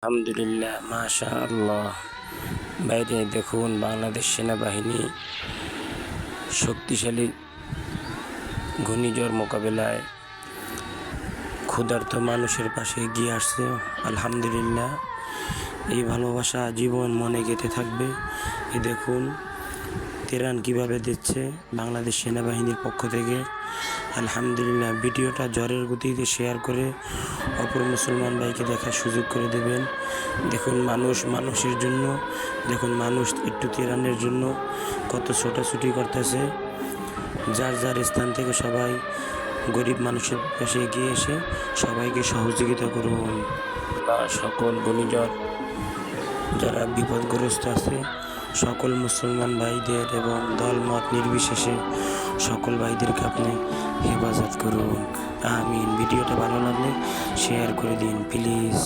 আলহামদুলিল্লাহ, মাশাআল্লাহ। বাইরে দেখুন, বাংলাদেশ সেনাবাহিনী শক্তিশালী ঘূর্ণিঝড় মোকাবেলায় ক্ষুধার্ত মানুষের পাশে এগিয়ে আসছে। আলহামদুলিল্লাহ, এই ভালোবাসা জীবন মনে গেঁথে থাকবে। দেখুন ত্রাণ কীভাবে দিচ্ছে বাংলাদেশ সেনাবাহিনীর পক্ষ থেকে। আলহামদুলিল্লাহ, ভিডিওটা ঝড়ের গতিতে শেয়ার করে অপর মুসলমান ভাইকে দেখার সুযোগ করে দেবেন। দেখুন মানুষের জন্য, দেখুন মানুষ একটু ত্রাণের জন্য কত ছোটাছুটি করতেছে। যার যার স্থান থেকে সবাই গরিব মানুষের পাশে এগিয়ে এসে সবাইকে সহযোগিতা করুন। সকল ঘূর্ণিঝড় যারা বিপদগ্রস্ত আছে সকল মুসলমান ভাইদের এবং দলমত নির্বিশেষে সকল ভাইদেরকে আপনি হেফাজত করুন। আমিন। ভিডিওটা ভালো লাগলে শেয়ার করে দিন প্লিজ।